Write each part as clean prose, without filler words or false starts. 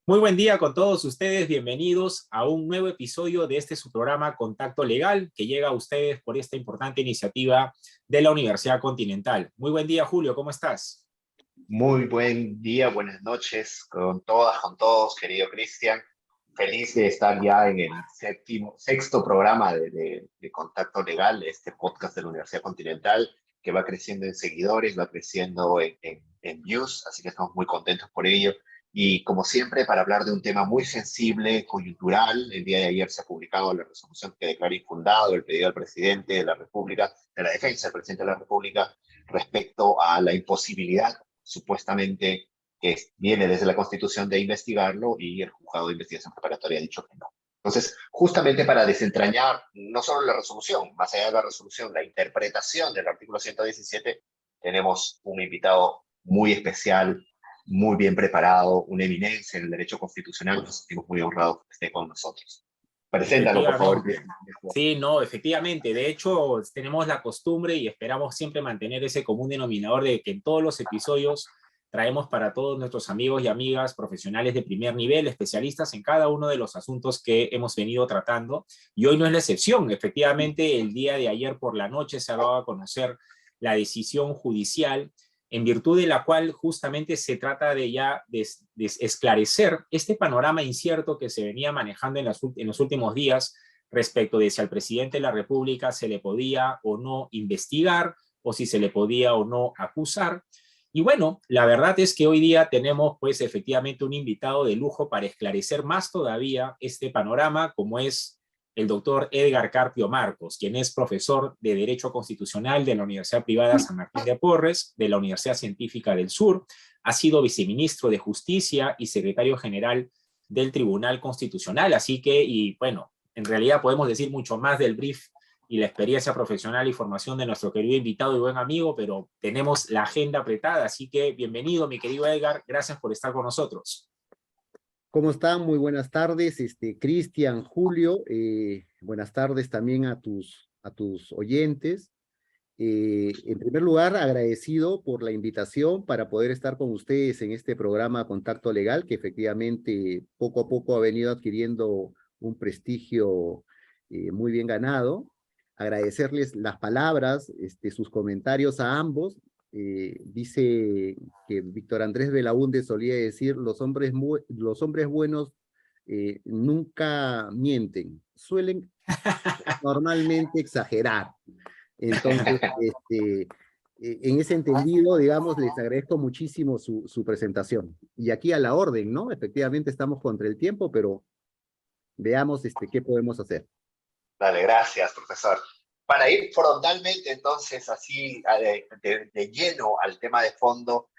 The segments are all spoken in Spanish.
Muy buen día con todos ustedes, bienvenidos a un nuevo episodio de este su programa Contacto Legal, que llega a ustedes por esta importante iniciativa de la Universidad Continental. Muy buen día, Julio, ¿cómo estás? Muy buen día, buenas noches con todas, con todos, querido Cristian. Feliz de estar ya en el sexto programa de Contacto Legal, este podcast de la Universidad Continental, que va creciendo en seguidores, va creciendo en views, así que estamos muy contentos por ello. Y como siempre, para hablar de un tema muy sensible, coyuntural, el día de ayer se ha publicado la resolución que declara infundado el pedido al presidente de la República, de la defensa del presidente de la República, respecto a la imposibilidad supuestamente que viene desde la Constitución de investigarlo, y el juzgado de investigación preparatoria ha dicho que no. Entonces, justamente para desentrañar no solo la resolución, más allá de la resolución, la interpretación del artículo 117, tenemos un invitado muy especial, muy bien preparado, una eminencia en el derecho constitucional. Nos sentimos muy honrados que esté con nosotros. Preséntalo, por favor. Sí, no, efectivamente. De hecho, tenemos la costumbre y esperamos siempre mantener ese común denominador de que en todos los episodios traemos para todos nuestros amigos y amigas profesionales de primer nivel, especialistas en cada uno de los asuntos que hemos venido tratando. Y hoy no es la excepción. Efectivamente, el día de ayer por la noche se ha dado a conocer la decisión judicial en virtud de la cual justamente se trata de ya de esclarecer este panorama incierto que se venía manejando en los últimos días respecto de si al presidente de la República se le podía o no investigar o si se le podía o no acusar. Y bueno, la verdad es que hoy día tenemos pues efectivamente un invitado de lujo para esclarecer más todavía este panorama, como es el doctor Edgar Carpio Marcos, quien es profesor de Derecho Constitucional de la Universidad Privada San Martín de Porres, de la Universidad Científica del Sur, ha sido viceministro de Justicia y secretario general del Tribunal Constitucional, así que, y bueno, en realidad podemos decir mucho más del brief y la experiencia profesional y formación de nuestro querido invitado y buen amigo, pero tenemos la agenda apretada, así que bienvenido, mi querido Edgar, gracias por estar con nosotros. ¿Cómo están? Muy buenas tardes, Cristian, Julio, buenas tardes también a tus oyentes. En primer lugar, agradecido por la invitación para poder estar con ustedes en este programa Contacto Legal, que efectivamente poco a poco ha venido adquiriendo un prestigio muy bien ganado. Agradecerles las palabras, sus comentarios a ambos. Dice que Víctor Andrés Belaúnde solía decir, los hombres buenos nunca mienten, suelen normalmente exagerar. Entonces, en ese entendido, digamos, les agradezco muchísimo su presentación. Y aquí a la orden, ¿no? Efectivamente estamos contra el tiempo, pero veamos qué podemos hacer. Dale, gracias, profesor. Para ir frontalmente, entonces, así de lleno al tema de fondo,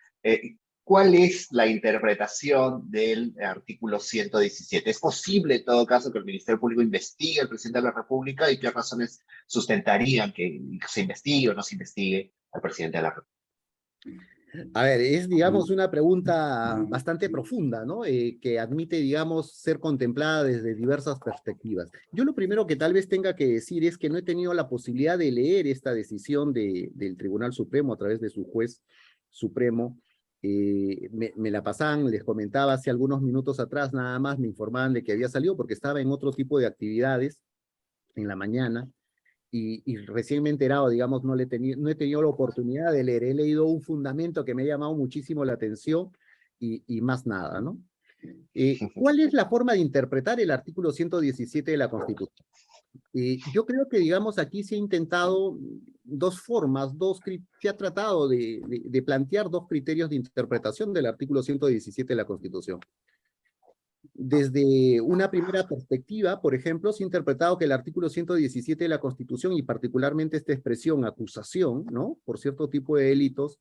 ¿cuál es la interpretación del artículo 117? ¿Es posible, en todo caso, que el Ministerio Público investigue al presidente de la República, y qué razones sustentarían que se investigue o no se investigue al presidente de la República? A ver, es, digamos, una pregunta bastante profunda, ¿no? Que admite, digamos, ser contemplada desde diversas perspectivas. Yo lo primero que tal vez tenga que decir es que no he tenido la posibilidad de leer esta decisión del Tribunal Supremo a través de su juez supremo. Me la pasaban, les comentaba hace algunos minutos atrás, nada más me informaban de que había salido porque estaba en otro tipo de actividades en la mañana. Y recién me he enterado, digamos, no he tenido la oportunidad de leer. He leído un fundamento que me ha llamado muchísimo la atención y más nada, ¿no? ¿Cuál es la forma de interpretar el artículo 117 de la Constitución? Yo creo que, digamos, aquí se ha intentado dos formas, se ha tratado de plantear dos criterios de interpretación del artículo 117 de la Constitución. Desde una primera perspectiva, por ejemplo, se ha interpretado que el artículo 117 de la Constitución, y particularmente esta expresión acusación, ¿no?, por cierto tipo de delitos,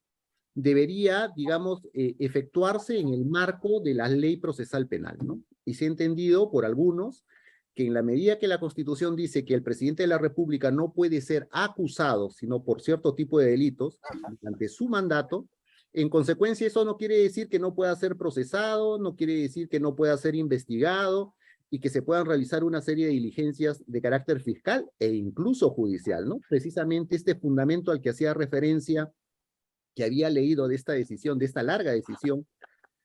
debería, digamos, efectuarse en el marco de la ley procesal penal, ¿no? Y se ha entendido por algunos que en la medida que la Constitución dice que el presidente de la República no puede ser acusado, sino por cierto tipo de delitos, durante su mandato, en consecuencia, eso no quiere decir que no pueda ser procesado, no quiere decir que no pueda ser investigado y que se puedan realizar una serie de diligencias de carácter fiscal e incluso judicial, ¿no? Precisamente este fundamento al que hacía referencia, que había leído de esta decisión, de esta larga decisión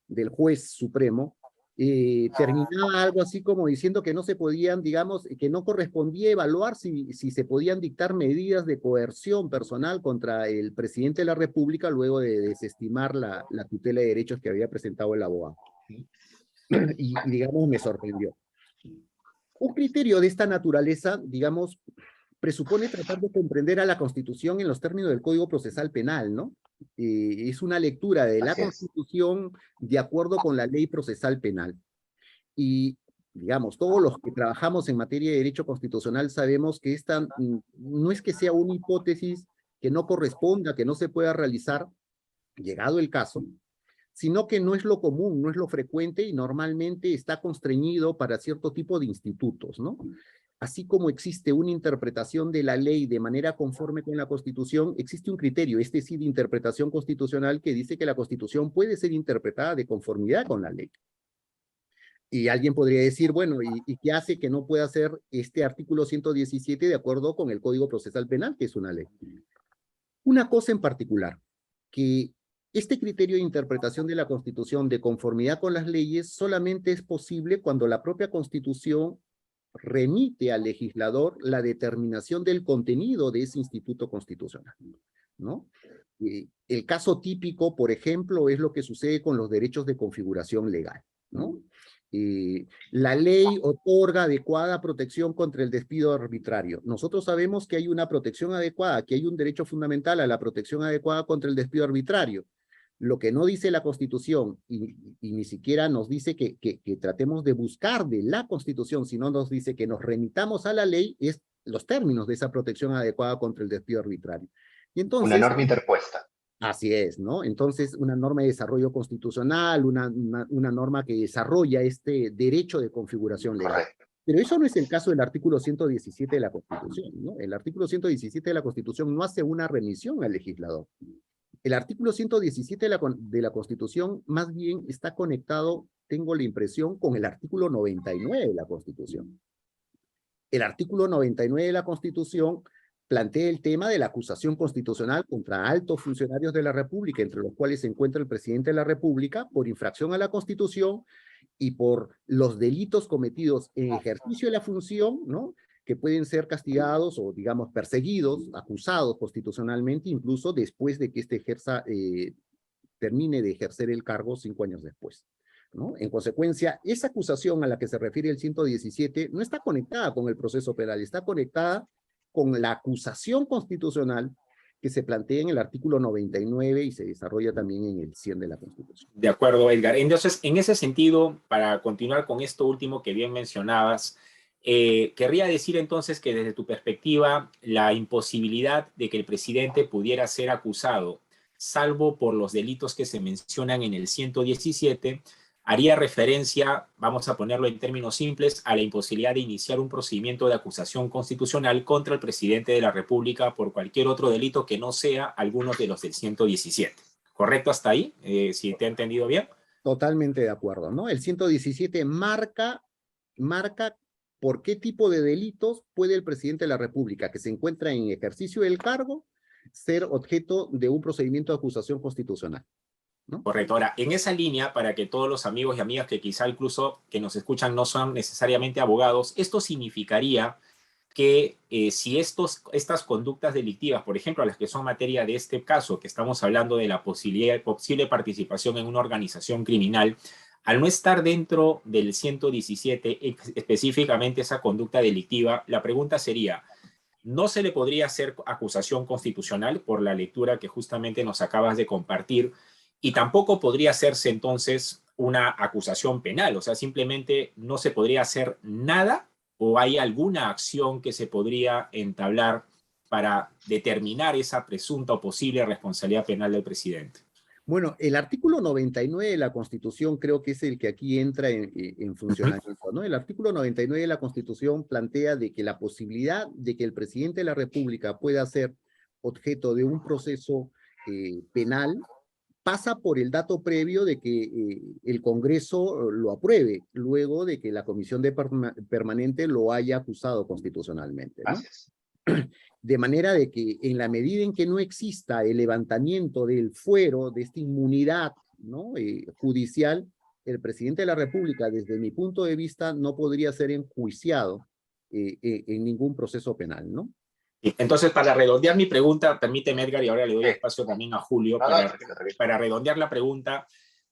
del juez supremo, terminaba algo así como diciendo que no se podían, digamos, que no correspondía evaluar si se podían dictar medidas de coerción personal contra el presidente de la República luego de desestimar la tutela de derechos que había presentado el abogado. Y digamos, me sorprendió. Un criterio de esta naturaleza, digamos, presupone tratar de comprender a la Constitución en los términos del Código Procesal Penal, ¿no? Es una lectura de la Así es. Constitución de acuerdo con la Ley Procesal Penal. Y, digamos, todos los que trabajamos en materia de derecho constitucional sabemos que esta no es que sea una hipótesis que no corresponda, que no se pueda realizar, llegado el caso, sino que no es lo común, no es lo frecuente y normalmente está constreñido para cierto tipo de institutos, ¿no? Así como existe una interpretación de la ley de manera conforme con la Constitución, existe un criterio, este sí de interpretación constitucional, que dice que la Constitución puede ser interpretada de conformidad con la ley. Y alguien podría decir, bueno, ¿y qué hace que no pueda ser este artículo 117 de acuerdo con el Código Procesal Penal, que es una ley? Una cosa en particular, que este criterio de interpretación de la Constitución de conformidad con las leyes solamente es posible cuando la propia Constitución remite al legislador la determinación del contenido de ese instituto constitucional, ¿no? El caso típico, por ejemplo, es lo que sucede con los derechos de configuración legal, ¿no? La ley otorga adecuada protección contra el despido arbitrario. Nosotros sabemos que hay una protección adecuada, que hay un derecho fundamental a la protección adecuada contra el despido arbitrario. Lo que no dice la Constitución y ni siquiera nos dice que tratemos de buscar de la Constitución, sino nos dice que nos remitamos a la ley, es los términos de esa protección adecuada contra el despido arbitrario. Y Una entonces, norma interpuesta. así es, ¿no? Entonces, una norma de desarrollo constitucional, una norma que desarrolla este derecho de configuración legal. Correcto. Pero eso no es el caso del artículo 117 de la Constitución, ¿no? El artículo 117 de la Constitución no hace una remisión al legislador. El artículo 117 de la Constitución más bien está conectado, tengo la impresión, con el artículo 99 de la Constitución. El artículo 99 de la Constitución plantea el tema de la acusación constitucional contra altos funcionarios de la República, entre los cuales se encuentra el presidente de la República, por infracción a la Constitución y por los delitos cometidos en ejercicio de la función, ¿no? Que pueden ser castigados o, digamos, perseguidos, acusados constitucionalmente, incluso después de que termine de ejercer el cargo 5 años después, ¿no? En consecuencia, esa acusación a la que se refiere el 117 no está conectada con el proceso penal, está conectada con la acusación constitucional que se plantea en el artículo 99 y se desarrolla también en el 100 de la Constitución. De acuerdo, Edgar. Entonces, en ese sentido, para continuar con esto último que bien mencionabas, querría decir entonces que desde tu perspectiva, la imposibilidad de que el presidente pudiera ser acusado, salvo por los delitos que se mencionan en el 117, haría referencia, vamos a ponerlo en términos simples, a la imposibilidad de iniciar un procedimiento de acusación constitucional contra el presidente de la República por cualquier otro delito que no sea alguno de los del 117. ¿Correcto hasta ahí? Si te he entendido bien. Totalmente de acuerdo, ¿no? El 117 marca por qué tipo de delitos puede el presidente de la República, que se encuentra en ejercicio del cargo, ser objeto de un procedimiento de acusación constitucional, ¿no? Correcto. Ahora, en esa línea, para que todos los amigos y amigas que quizá incluso que nos escuchan no son necesariamente abogados, esto significaría que si estas conductas delictivas, por ejemplo, las que son materia de este caso, que estamos hablando de la posible participación en una organización criminal, al no estar dentro del 117, específicamente esa conducta delictiva, la pregunta sería, ¿no se le podría hacer acusación constitucional por la lectura que justamente nos acabas de compartir? Y tampoco podría hacerse entonces una acusación penal, o sea, simplemente no se podría hacer nada, o hay alguna acción que se podría entablar para determinar esa presunta o posible responsabilidad penal del presidente. Bueno, el artículo 99 de la Constitución creo que es el que aquí entra en funcionamiento, ¿no? El artículo 99 de la Constitución plantea de que la posibilidad de que el presidente de la República pueda ser objeto de un proceso penal pasa por el dato previo de que el Congreso lo apruebe, luego de que la Comisión Permanente lo haya acusado constitucionalmente, ¿no? Gracias. De manera de que en la medida en que no exista el levantamiento del fuero, de esta inmunidad, ¿no? Judicial, el presidente de la República, desde mi punto de vista, no podría ser enjuiciado en ningún proceso penal, ¿no? Entonces, para redondear mi pregunta, permíteme, Edgar, y ahora le doy Sí. espacio también a Julio, No, no, tranquilo, tranquilo. para redondear la pregunta.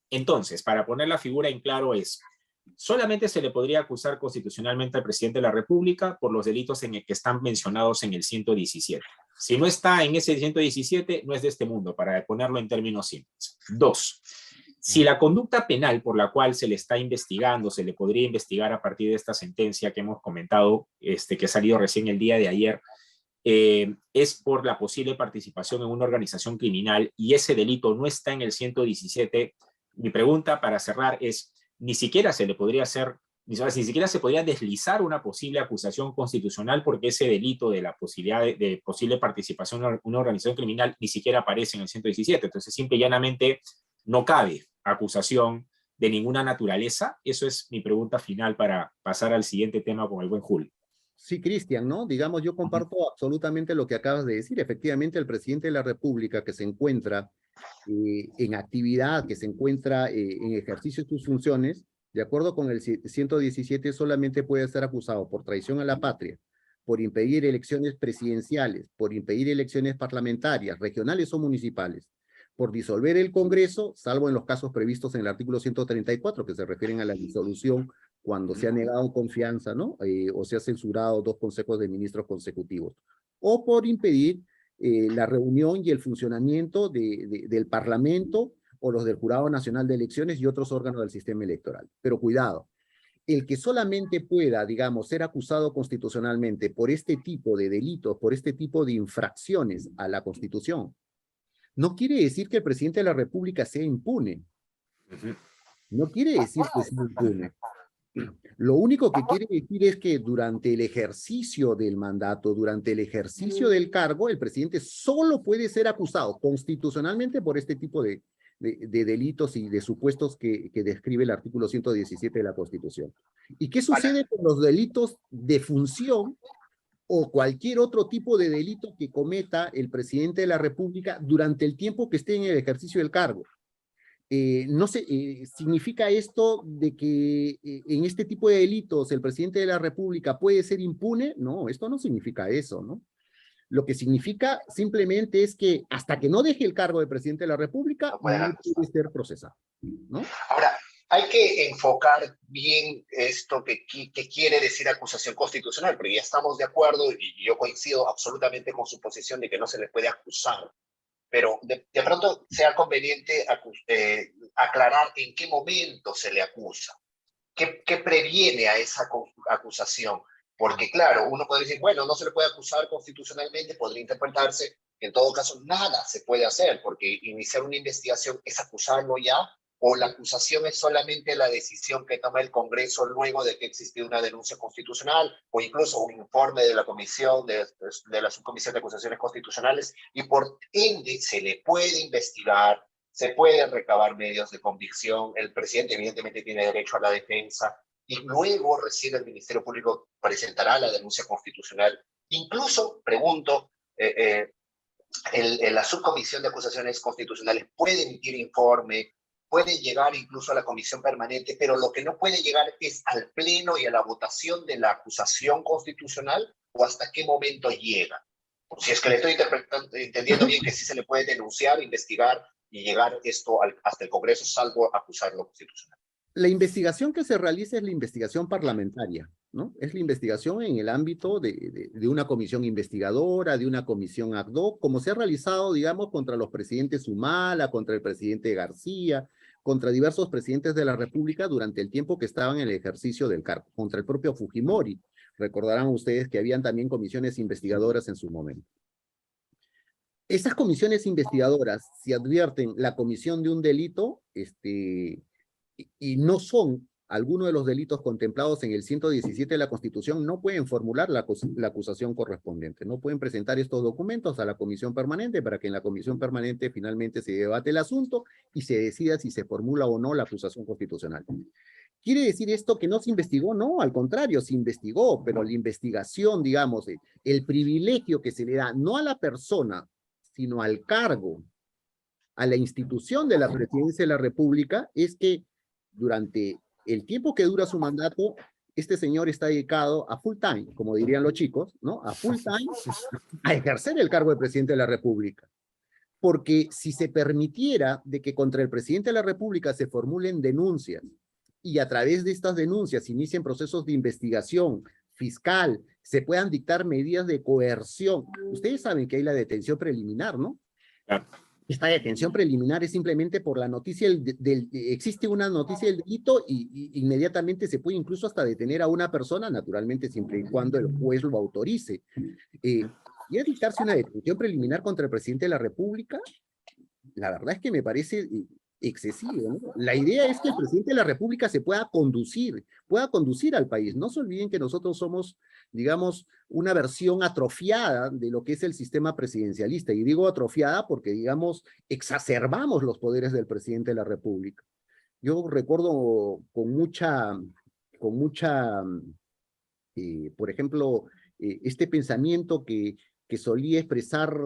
Entonces, para poner la figura en claro es, solamente se le podría acusar constitucionalmente al presidente de la República por los delitos en el que están mencionados en el 117. Si no está en ese 117, no es de este mundo, para ponerlo en términos simples. 2. Si la conducta penal por la cual se le está investigando, se le podría investigar a partir de esta sentencia que hemos comentado, que ha salido recién el día de ayer, es por la posible participación en una organización criminal y ese delito no está en el 117, mi pregunta para cerrar es, ni siquiera se le podría hacer, ni siquiera se podría deslizar una posible acusación constitucional porque ese delito de la posibilidad de posible participación en una organización criminal ni siquiera aparece en el 117. Entonces, simple y llanamente, no cabe acusación de ninguna naturaleza. Eso es mi pregunta final para pasar al siguiente tema con el buen Julio. Sí, Cristian, ¿no? Digamos, yo comparto absolutamente lo que acabas de decir. Efectivamente, el presidente de la República que se encuentra en actividad, que se encuentra en ejercicio de sus funciones, de acuerdo con el 117, solamente puede ser acusado por traición a la patria, por impedir elecciones presidenciales, por impedir elecciones parlamentarias, regionales o municipales, por disolver el Congreso, salvo en los casos previstos en el artículo 134, que se refieren a la disolución cuando se ha negado confianza, ¿no? O se ha censurado 2 consejos de ministros consecutivos, o por impedir la reunión y el funcionamiento del Parlamento o los del Jurado Nacional de Elecciones y otros órganos del sistema electoral. Pero cuidado, el que solamente pueda, digamos, ser acusado constitucionalmente por este tipo de delitos, por este tipo de infracciones a la Constitución, no quiere decir que el presidente de la República sea impune. No quiere decir que sea impune. Lo único que quiere decir es que durante el ejercicio del mandato, durante el ejercicio del cargo, el presidente solo puede ser acusado constitucionalmente por este tipo de delitos y de supuestos que describe el artículo 117 de la Constitución. ¿Y qué sucede con los delitos de función o cualquier otro tipo de delito que cometa el presidente de la República durante el tiempo que esté en el ejercicio del cargo? No sé, ¿significa esto de que en este tipo de delitos el presidente de la República puede ser impune? No, esto no significa eso, ¿no? Lo que significa simplemente es que hasta que no deje el cargo de presidente de la República, no puede ser procesado, ¿no? Ahora, hay que enfocar bien esto que quiere decir acusación constitucional, porque ya estamos de acuerdo y yo coincido absolutamente con su posición de que no se le puede acusar, pero de pronto sea conveniente aclarar en qué momento se le acusa, qué previene a esa acusación. Porque claro, uno puede decir, bueno, no se le puede acusar constitucionalmente, podría interpretarse que en todo caso nada se puede hacer, porque iniciar una investigación es acusarlo ya, o la acusación es solamente la decisión que toma el Congreso luego de que existe una denuncia constitucional, o incluso un informe de la comisión, de la subcomisión de acusaciones constitucionales, y por ende se le puede investigar, se pueden recabar medios de convicción, el presidente evidentemente tiene derecho a la defensa, y luego recién el Ministerio Público presentará la denuncia constitucional. Incluso, pregunto, la subcomisión de acusaciones constitucionales puede emitir informe, puede llegar incluso a la comisión permanente, pero lo que no puede llegar es al pleno y a la votación de la acusación constitucional, o hasta qué momento llega. Si es que le estoy entendiendo bien que sí se le puede denunciar, investigar y llegar esto hasta el Congreso, salvo acusarlo constitucional. La investigación que se realiza es la investigación parlamentaria, ¿no? Es la investigación en el ámbito de una comisión investigadora, de una comisión ad hoc, como se ha realizado, digamos, contra los presidentes Humala, contra el presidente García, contra diversos presidentes de la República durante el tiempo que estaban en el ejercicio del cargo, contra el propio Fujimori. Recordarán ustedes que habían también comisiones investigadoras en su momento. Esas comisiones investigadoras, si advierten la comisión de un delito, y no son algunos de los delitos contemplados en el 117 de la Constitución, no pueden formular la acusación correspondiente, no pueden presentar estos documentos a la comisión permanente para que en la comisión permanente finalmente se debate el asunto y se decida si se formula o no la acusación constitucional. ¿Quiere decir esto que no se investigó? No, al contrario, se investigó, pero la investigación, digamos, el privilegio que se le da no a la persona, sino al cargo, a la institución de la presidencia de la República, es que durante el tiempo que dura su mandato, este señor está dedicado a full time, como dirían los chicos, ¿no? A full time, a ejercer el cargo de presidente de la República. Porque si se permitiera de que contra el presidente de la República se formulen denuncias y a través de estas denuncias inicien procesos de investigación fiscal, se puedan dictar medidas de coerción. Ustedes saben que hay la detención preliminar, ¿no? Claro. Esta detención preliminar es simplemente por la noticia existe una noticia del delito y inmediatamente se puede incluso hasta detener a una persona, naturalmente siempre y cuando el juez lo autorice. Y a dictarse una detención preliminar contra el presidente de la República, la verdad es que me parece excesivo, ¿no? La idea es que el presidente de la República se pueda conducir al país. No se olviden que nosotros somos, digamos, una versión atrofiada de lo que es el sistema presidencialista. Y digo atrofiada porque, digamos, exacerbamos los poderes del presidente de la República. Yo recuerdo por ejemplo, este pensamiento que solía expresar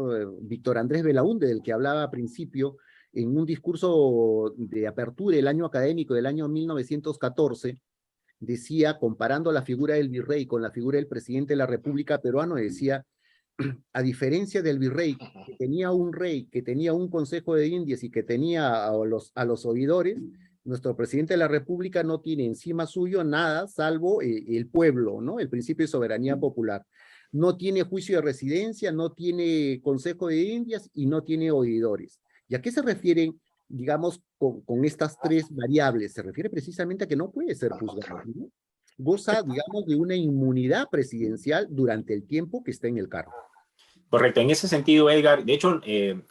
Víctor Andrés Belaúnde, del que hablaba al principio, en un discurso de apertura del año académico del año 1914, decía, comparando la figura del virrey con la figura del presidente de la República peruano, decía, a diferencia del virrey, que tenía un rey, que tenía un consejo de indias y que tenía a los oidores, nuestro presidente de la República no tiene encima suyo nada salvo el pueblo, ¿no? El principio de soberanía popular. No tiene juicio de residencia, no tiene consejo de indias y no tiene oidores. ¿Y a qué se refieren, digamos, con estas tres variables? Se refiere precisamente a que no puede ser juzgado, ¿no? Goza, digamos, de una inmunidad presidencial durante el tiempo que está en el cargo. Correcto, en ese sentido, Edgar, de hecho,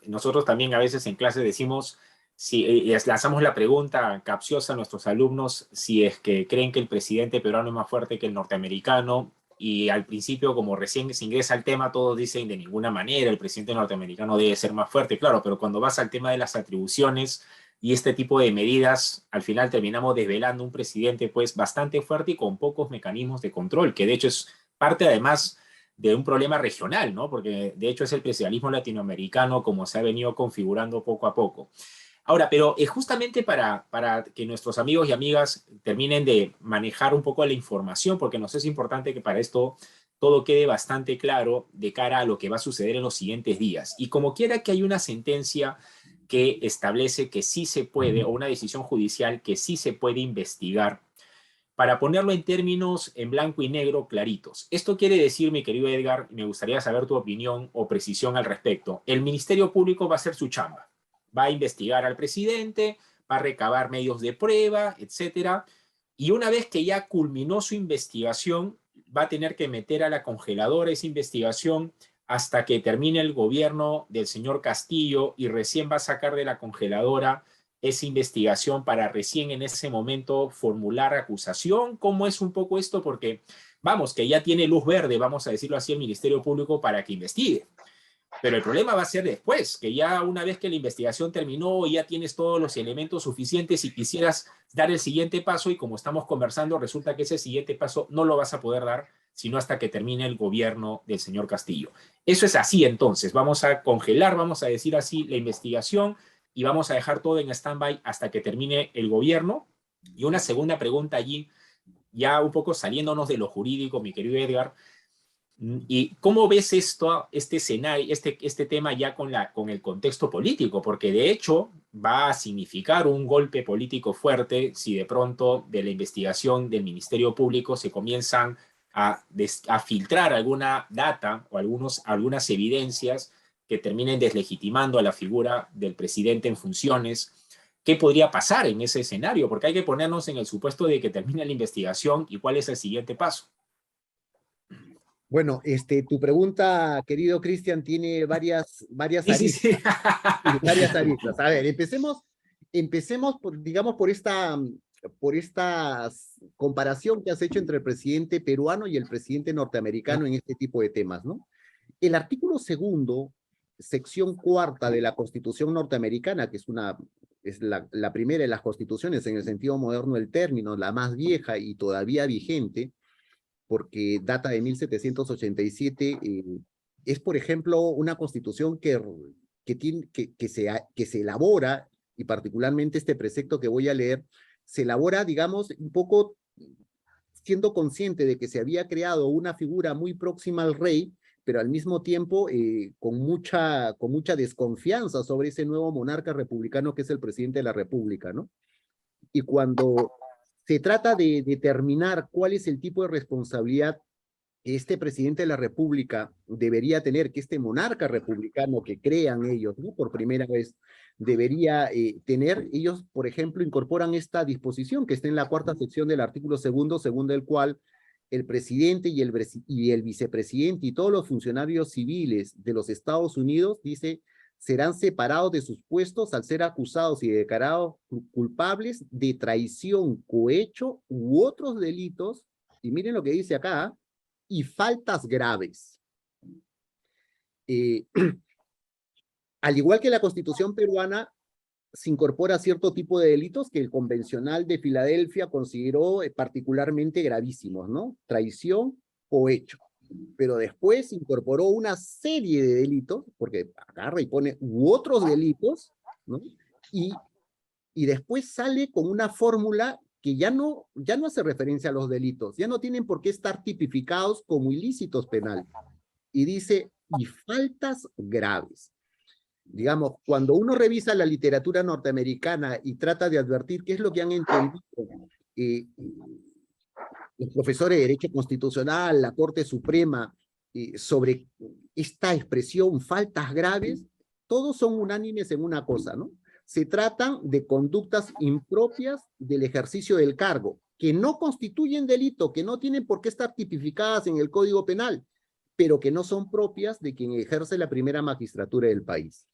nosotros también a veces en clase decimos, si lanzamos la pregunta capciosa a nuestros alumnos, si es que creen que el presidente peruano es más fuerte que el norteamericano, y al principio, como recién se ingresa al tema, todos dicen de ninguna manera, el presidente norteamericano debe ser más fuerte, claro, pero cuando vas al tema de las atribuciones y este tipo de medidas, al final terminamos desvelando un presidente pues bastante fuerte y con pocos mecanismos de control, que de hecho es parte además de un problema regional, ¿no? Porque de hecho es el presidencialismo latinoamericano como se ha venido configurando poco a poco. Ahora, pero justamente para que nuestros amigos y amigas terminen de manejar un poco la información, porque nos es importante que para esto todo quede bastante claro de cara a lo que va a suceder en los siguientes días. Y como quiera que hay una sentencia que establece que sí se puede, o una decisión judicial que sí se puede investigar, para ponerlo en términos en blanco y negro claritos. Esto quiere decir, mi querido Edgar, me gustaría saber tu opinión o precisión al respecto. El Ministerio Público va a hacer su chamba, va a investigar al presidente, va a recabar medios de prueba, etcétera, y una vez que ya culminó su investigación, va a tener que meter a la congeladora esa investigación hasta que termine el gobierno del señor Castillo y recién va a sacar de la congeladora esa investigación para recién en ese momento formular acusación. ¿Cómo es un poco esto? Porque, vamos, que ya tiene luz verde, vamos a decirlo así, el Ministerio Público para que investigue. Pero el problema va a ser después, que ya una vez que la investigación terminó y ya tienes todos los elementos suficientes y quisieras dar el siguiente paso y como estamos conversando, resulta que ese siguiente paso no lo vas a poder dar sino hasta que termine el gobierno del señor Castillo. Eso es así entonces, vamos a congelar, vamos a decir así, la investigación y vamos a dejar todo en stand-by hasta que termine el gobierno. Y una segunda pregunta allí, ya un poco saliéndonos de lo jurídico, mi querido Edgar, ¿y cómo ves esto, este escenario, este tema ya con el contexto político? Porque de hecho va a significar un golpe político fuerte si de pronto de la investigación del Ministerio Público se comienzan a filtrar alguna data o algunas evidencias que terminen deslegitimando a la figura del presidente en funciones. ¿Qué podría pasar en ese escenario? Porque hay que ponernos en el supuesto de que termine la investigación y cuál es el siguiente paso. Bueno, tu pregunta, querido Cristian, tiene varias Sí, sí, aristas. sí. Varias aristas. A ver, empecemos digamos, por esta comparación que has hecho entre el presidente peruano y el presidente norteamericano en este tipo de temas, ¿no? El artículo segundo, sección cuarta de la Constitución norteamericana, que es la primera de las constituciones en el sentido moderno del término, la más vieja y todavía vigente, porque data de 1787, es, por ejemplo, una constitución que se elabora, y particularmente este precepto que voy a leer, se elabora, digamos, un poco siendo consciente de que se había creado una figura muy próxima al rey, pero al mismo tiempo con mucha desconfianza sobre ese nuevo monarca republicano que es el presidente de la República, ¿no? Y cuando se trata de determinar cuál es el tipo de responsabilidad que este presidente de la República debería tener, que este monarca republicano que crean ellos, ¿no? Por primera vez, debería tener, ellos, por ejemplo, incorporan esta disposición que está en la cuarta sección del artículo segundo, según el cual el presidente y el vicepresidente y todos los funcionarios civiles de los Estados Unidos, dice, serán separados de sus puestos al ser acusados y declarados culpables de traición, cohecho u otros delitos, y miren lo que dice acá, y faltas graves. Al igual que la Constitución peruana, se incorpora cierto tipo de delitos que el convencional de Filadelfia consideró particularmente gravísimos, ¿no? Traición, cohecho. Pero después incorporó una serie de delitos, porque agarra y pone u otros delitos, ¿no? Y después sale con una fórmula que ya no hace referencia a los delitos, ya no tienen por qué estar tipificados como ilícitos penales. Y dice, y faltas graves. Digamos, cuando uno revisa la literatura norteamericana y trata de advertir qué es lo que han entendido los profesores de Derecho Constitucional, la Corte Suprema, sobre esta expresión, faltas graves, todos son unánimes en una cosa, ¿no? Se tratan de conductas impropias del ejercicio del cargo, que no constituyen delito, que no tienen por qué estar tipificadas en el Código Penal, pero que no son propias de quien ejerce la primera magistratura del país.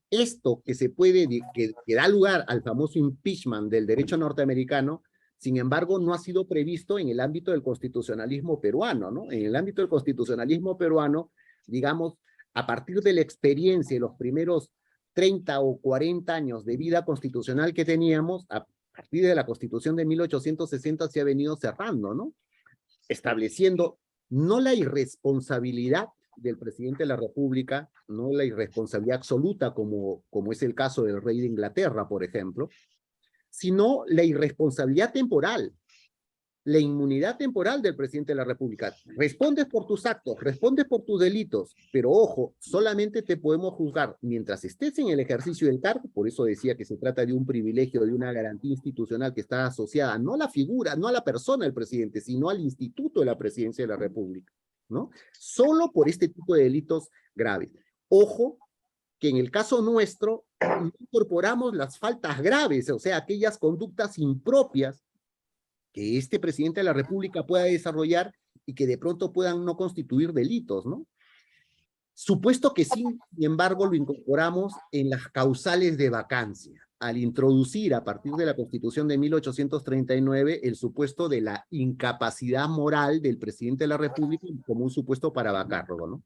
Esto que da lugar al famoso impeachment del derecho norteamericano, sin embargo, no ha sido previsto en el ámbito del constitucionalismo peruano, ¿no? En el ámbito del constitucionalismo peruano, digamos, a partir de la experiencia de los primeros 30 o 40 años de vida constitucional que teníamos, a partir de la Constitución de 1860 se ha venido cerrando, ¿no? Estableciendo no la irresponsabilidad del presidente de la República, no la irresponsabilidad absoluta como es el caso del rey de Inglaterra, por ejemplo, sino la irresponsabilidad temporal, la inmunidad temporal del presidente de la República. Respondes por tus actos, respondes por tus delitos, pero ojo, solamente te podemos juzgar mientras estés en el ejercicio del cargo, por eso decía que se trata de un privilegio, de una garantía institucional que está asociada no a la figura, no a la persona del presidente, sino al instituto de la presidencia de la República, ¿no? Solo por este tipo de delitos graves. Ojo, que en el caso nuestro no incorporamos las faltas graves, o sea, aquellas conductas impropias que este presidente de la República pueda desarrollar y que de pronto puedan no constituir delitos, ¿no? Supuesto que sí, sin embargo, lo incorporamos en las causales de vacancia, al introducir a partir de la Constitución de 1839 el supuesto de la incapacidad moral del presidente de la República como un supuesto para vacarlo, ¿no?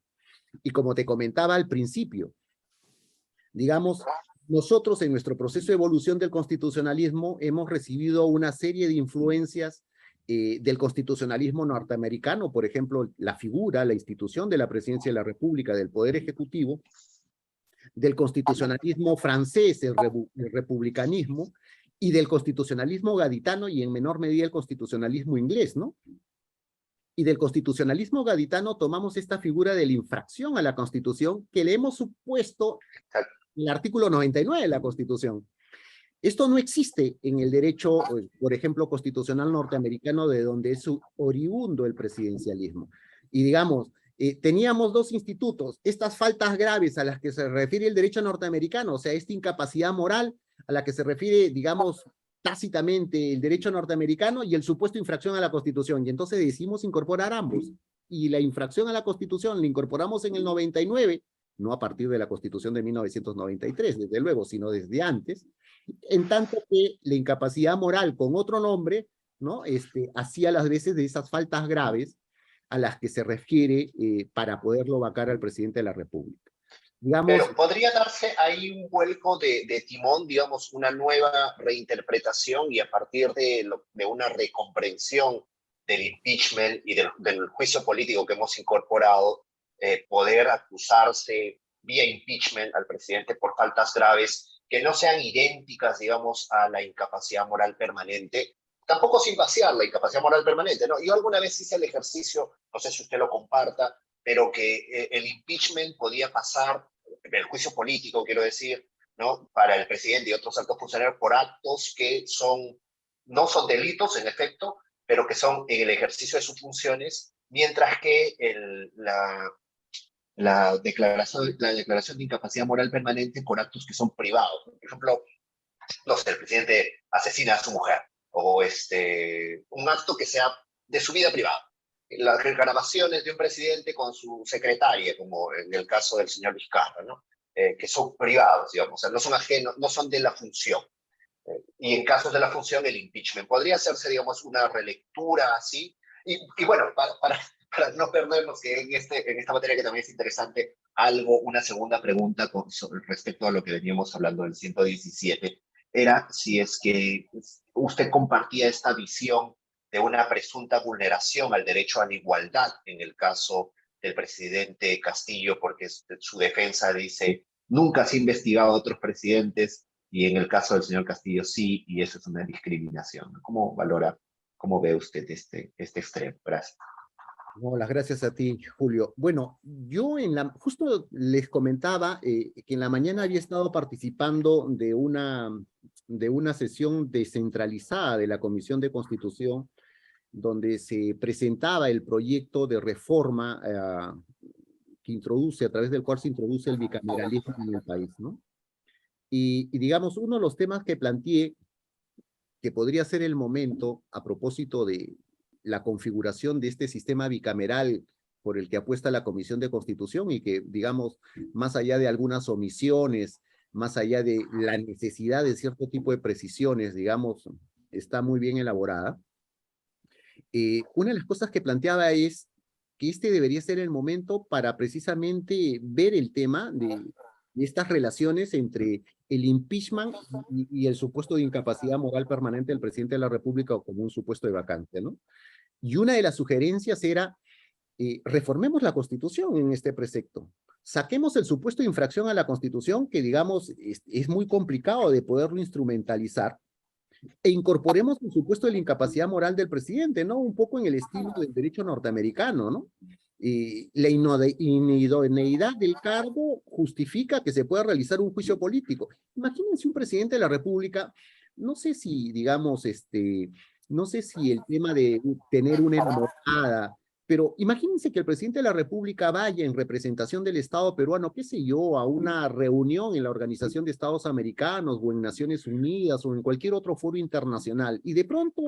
Y como te comentaba al principio, digamos, nosotros en nuestro proceso de evolución del constitucionalismo hemos recibido una serie de influencias del constitucionalismo norteamericano, por ejemplo, la figura, la institución de la presidencia de la República, del Poder Ejecutivo, del constitucionalismo francés, el republicanismo, y del constitucionalismo gaditano y en menor medida el constitucionalismo inglés, ¿no? Y del constitucionalismo gaditano tomamos esta figura de la infracción a la Constitución que le hemos supuesto el artículo 99 de la Constitución. Esto no existe en el derecho, por ejemplo, constitucional norteamericano, de donde es oriundo el presidencialismo. Y digamos, teníamos dos institutos, estas faltas graves a las que se refiere el derecho norteamericano, o sea, esta incapacidad moral a la que se refiere, digamos, tácitamente el derecho norteamericano y el supuesto infracción a la Constitución. Y entonces decidimos incorporar ambos. Y la infracción a la Constitución la incorporamos en el 99, no a partir de la Constitución de 1993, desde luego, sino desde antes, en tanto que la incapacidad moral con otro nombre, ¿no? Hacía las veces de esas faltas graves a las que se refiere para poderlo vacar al presidente de la República. Digamos, pero podría darse ahí un vuelco de timón, digamos, una nueva reinterpretación y a partir de una recomprensión del impeachment y del juicio político que hemos incorporado, poder acusarse vía impeachment al presidente por faltas graves que no sean idénticas, digamos, a la incapacidad moral permanente, tampoco sin vaciar la incapacidad moral permanente, ¿no? Yo alguna vez hice el ejercicio, no sé si usted lo comparta, pero que el impeachment podía pasar, el juicio político, quiero decir, ¿no? Para el presidente y otros altos funcionarios por actos que no son delitos, en efecto, pero que son en el ejercicio de sus funciones, mientras que la declaración de incapacidad moral permanente por actos que son privados. Por ejemplo, no sé, el presidente asesina a su mujer, o un acto que sea de su vida privada. Las grabaciones de un presidente con su secretaria, como en el caso del señor Vizcarra, ¿no? Que son privados, digamos, o sea, no son ajenos, no son de la función. Y en casos de la función, el impeachment. Podría hacerse, digamos, una relectura así. Y bueno, para no perdernos que en esta materia que también es interesante, una segunda pregunta respecto a lo que veníamos hablando del 117, era si es que usted compartía esta visión de una presunta vulneración al derecho a la igualdad en el caso del presidente Castillo, porque su defensa dice, nunca se ha investigado a otros presidentes, y en el caso del señor Castillo sí, y eso es una discriminación. ¿Cómo valora, cómo ve usted este extremo? Gracias. No, las gracias a ti, Julio. Bueno, yo justo les comentaba que en la mañana había estado participando de una sesión descentralizada de la Comisión de Constitución, donde se presentaba el proyecto de reforma a través del cual se introduce el bicameralismo en el país, ¿no? Y digamos, uno de los temas que planteé, que podría ser el momento, a propósito de la configuración de este sistema bicameral por el que apuesta la Comisión de Constitución y que, digamos, más allá de algunas omisiones, más allá de la necesidad de cierto tipo de precisiones, digamos, está muy bien elaborada. Una de las cosas que planteaba es que este debería ser el momento para precisamente ver el tema de estas relaciones entre el impeachment y el supuesto de incapacidad moral permanente del presidente de la República o como un supuesto de vacante, ¿no? Y una de las sugerencias era, reformemos la Constitución en este precepto. Saquemos el supuesto de infracción a la Constitución, que digamos es muy complicado de poderlo instrumentalizar, e incorporemos el supuesto de la incapacidad moral del presidente, ¿no? Un poco en el estilo del derecho norteamericano, ¿no? La idoneidad del cargo justifica que se pueda realizar un juicio político. Imagínense un presidente de la República, no sé si, digamos, no sé si el tema de tener una enamorada, pero imagínense que el presidente de la República vaya en representación del Estado peruano, qué sé yo, a una reunión en la Organización de Estados Americanos o en Naciones Unidas o en cualquier otro foro internacional, y de pronto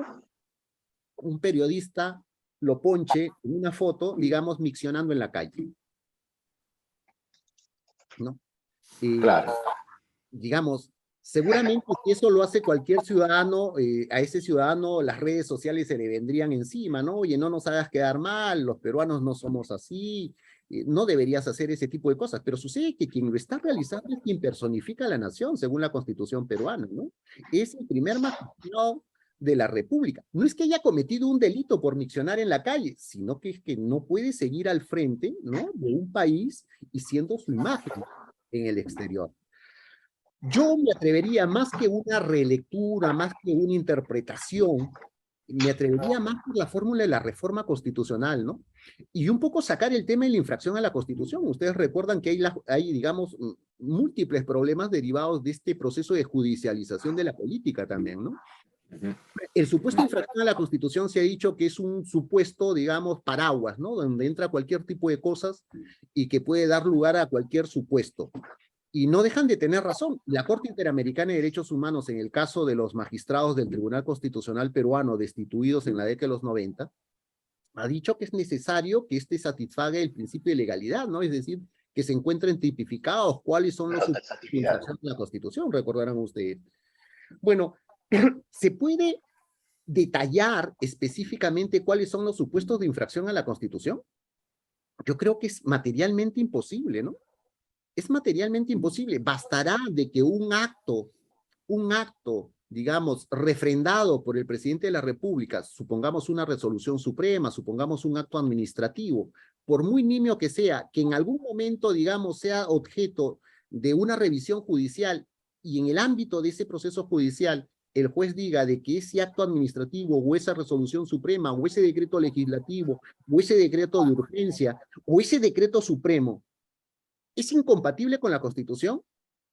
un periodista lo ponche en una foto, digamos, miccionando en la calle, ¿no? Claro. Digamos, seguramente si eso lo hace cualquier ciudadano, a ese ciudadano las redes sociales se le vendrían encima, ¿no? Oye, no nos hagas quedar mal, los peruanos no somos así, no deberías hacer ese tipo de cosas, pero sucede que quien lo está realizando es quien personifica a la nación, según la Constitución peruana, ¿no? Es el primer magistrado de la República. No es que haya cometido un delito por miccionar en la calle, sino que es que no puede seguir al frente, ¿no?, de un país y siendo su imagen en el exterior. Yo me atrevería, más que una relectura, más que una interpretación, me atrevería más por la fórmula de la reforma constitucional, ¿no? Y un poco sacar el tema de la infracción a la Constitución. Ustedes recuerdan que hay, digamos, múltiples problemas derivados de este proceso de judicialización de la política también, ¿no? El supuesto de infracción a la Constitución se ha dicho que es un supuesto, digamos, paraguas, ¿no? Donde entra cualquier tipo de cosas y que puede dar lugar a cualquier supuesto. Y no dejan de tener razón. La Corte Interamericana de Derechos Humanos, en el caso de los magistrados del Tribunal Constitucional peruano destituidos en la década de los 90, ha dicho que es necesario que satisfaga el principio de legalidad, ¿no? Es decir, que se encuentren tipificados cuáles son los infracciones de la Constitución, recordarán ustedes. Bueno, se puede detallar específicamente cuáles son los supuestos de infracción a la Constitución. Yo creo que es materialmente imposible, ¿no? Es materialmente imposible. Bastará de que un acto, digamos, refrendado por el presidente de la República, supongamos una resolución suprema, supongamos un acto administrativo, por muy nimio que sea, que en algún momento, digamos, sea objeto de una revisión judicial y en el ámbito de ese proceso judicial el juez diga de que ese acto administrativo o esa resolución suprema o ese decreto legislativo o ese decreto de urgencia o ese decreto supremo es incompatible con la Constitución,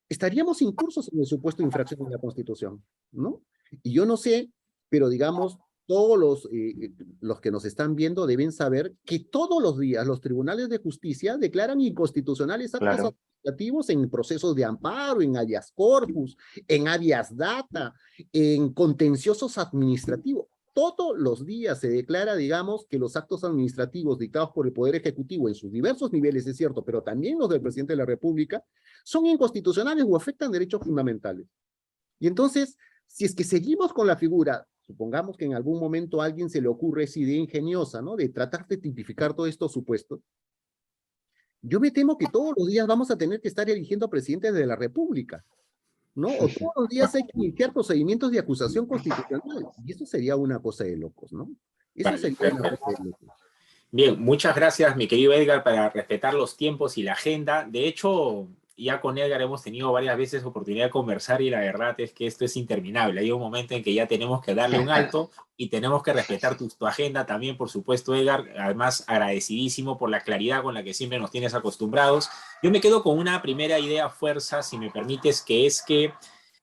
estaríamos incursos en el supuesto de infracción de la Constitución, ¿no? Y yo no sé, pero digamos, todos los que nos están viendo deben saber que todos los días los tribunales de justicia declaran inconstitucionales actos Claro. administrativos en procesos de amparo, en habeas corpus, en habeas data, en contenciosos administrativos. Todos los días se declara, digamos, que los actos administrativos dictados por el Poder Ejecutivo en sus diversos niveles, es cierto, pero también los del presidente de la República, son inconstitucionales o afectan derechos fundamentales. Y entonces, si es que seguimos con la figura, supongamos que en algún momento a alguien se le ocurre esa idea ingeniosa, ¿no? De tratar de tipificar todos estos supuestos, yo me temo que todos los días vamos a tener que estar eligiendo presidentes de la República, ¿no? O todos los días hay que iniciar procedimientos de acusación constitucional. Y eso sería una cosa de locos, ¿no? Eso Vale, sería una perfecto. cosa de locos. Bien, muchas gracias, mi querido Edgar, para respetar los tiempos y la agenda. De hecho, ya con Edgar hemos tenido varias veces oportunidad de conversar y la verdad es que esto es interminable. Hay un momento en que ya tenemos que darle un alto y tenemos que respetar tu agenda también, por supuesto, Edgar. Además, agradecidísimo por la claridad con la que siempre nos tienes acostumbrados. Yo me quedo con una primera idea fuerza, si me permites, que es que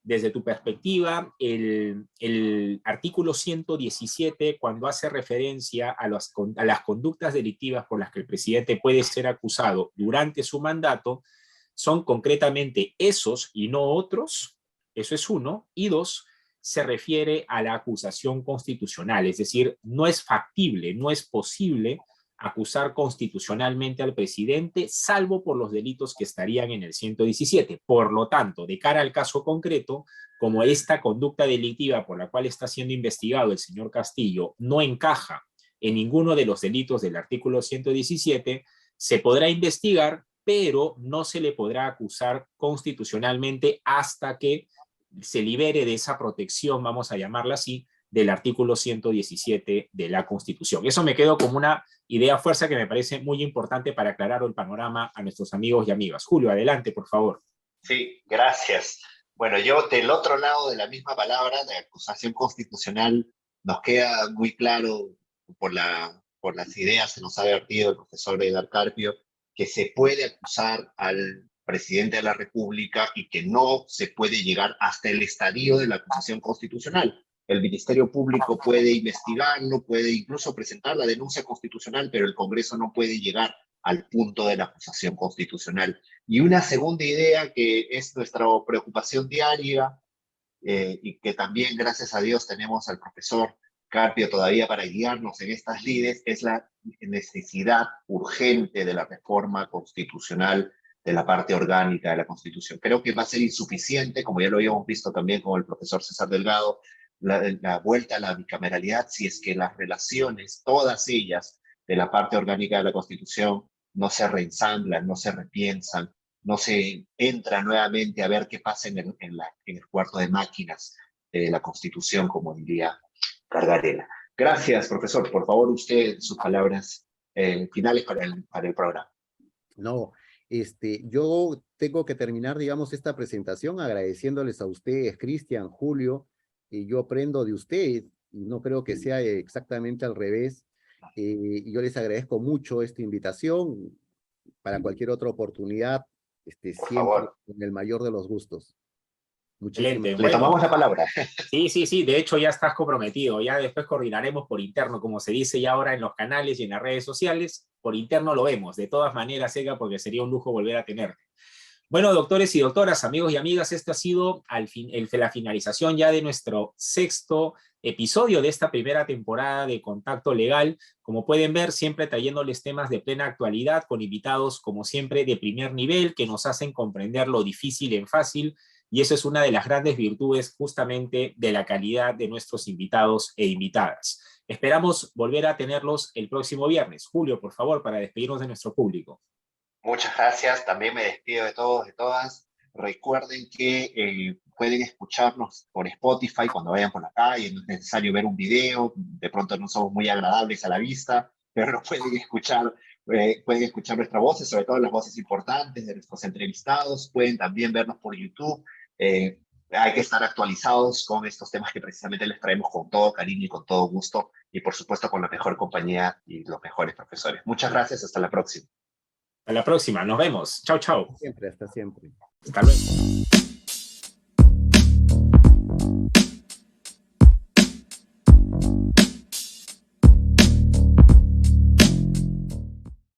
desde tu perspectiva, el artículo 117, cuando hace referencia a las conductas delictivas por las que el presidente puede ser acusado durante su mandato, son concretamente esos y no otros, eso es uno, y dos, se refiere a la acusación constitucional, es decir, no es factible, no es posible acusar constitucionalmente al presidente, salvo por los delitos que estarían en el 117. Por lo tanto, de cara al caso concreto, como esta conducta delictiva por la cual está siendo investigado el señor Castillo no encaja en ninguno de los delitos del artículo 117, se podrá investigar, pero no se le podrá acusar constitucionalmente hasta que se libere de esa protección, vamos a llamarla así, del artículo 117 de la Constitución. Eso me quedo como una idea fuerza que me parece muy importante para aclarar el panorama a nuestros amigos y amigas. Julio, adelante, por favor. Sí, gracias. Bueno, yo del otro lado de la misma palabra, de acusación constitucional, nos queda muy claro por las ideas que nos ha vertido el profesor Edgar Carpio, que se puede acusar al presidente de la República y que no se puede llegar hasta el estadio de la acusación constitucional. El Ministerio Público puede investigarlo, puede incluso presentar la denuncia constitucional, pero el Congreso no puede llegar al punto de la acusación constitucional. Y una segunda idea que es nuestra preocupación diaria y que también, gracias a Dios, tenemos al profesor Carpio todavía para guiarnos en estas lides, es la necesidad urgente de la reforma constitucional de la parte orgánica de la Constitución. Creo que va a ser insuficiente, como ya lo habíamos visto también con el profesor César Delgado, la vuelta a la bicameralidad si es que las relaciones, todas ellas, de la parte orgánica de la Constitución no se reensamblan, no se repiensan, no se entra nuevamente a ver qué pasa en el cuarto de máquinas de la Constitución, como diría Cargarela. Gracias, profesor. Por favor, usted, sus palabras finales para el programa. No, yo tengo que terminar, digamos, esta presentación agradeciéndoles a ustedes, Cristian, Julio, y yo aprendo de ustedes, y no creo que sea exactamente al revés. Y yo les agradezco mucho esta invitación. Para cualquier otra oportunidad, Por siempre favor. con el mayor de los gustos. Muchísimas Excelente. Le gracias. tomamos la palabra. Sí, de hecho ya estás comprometido, ya después coordinaremos por interno, como se dice ya ahora en los canales y en las redes sociales, por interno lo vemos, de todas maneras, Ega, porque sería un lujo volver a tenerte. Bueno, doctores y doctoras, amigos y amigas, esto ha sido la finalización ya de nuestro sexto episodio de esta primera temporada de Contacto Legal. Como pueden ver, siempre trayéndoles temas de plena actualidad con invitados, como siempre, de primer nivel, que nos hacen comprender lo difícil en fácil, y eso es una de las grandes virtudes justamente de la calidad de nuestros invitados e invitadas. Esperamos volver a tenerlos el próximo viernes. Julio, por favor, para despedirnos de nuestro público. Muchas gracias. También me despido de todos, de todas. Recuerden que pueden escucharnos por Spotify cuando vayan por la calle. No es necesario ver un video. De pronto no somos muy agradables a la vista, pero nos pueden escuchar nuestras voces, sobre todo las voces importantes de nuestros entrevistados. Pueden también vernos por YouTube. Hay que estar actualizados con estos temas que precisamente les traemos con todo cariño y con todo gusto, y por supuesto con la mejor compañía y los mejores profesores. Muchas gracias, hasta la próxima. A la próxima, nos vemos. Chau, chau. Siempre, hasta siempre. Hasta luego.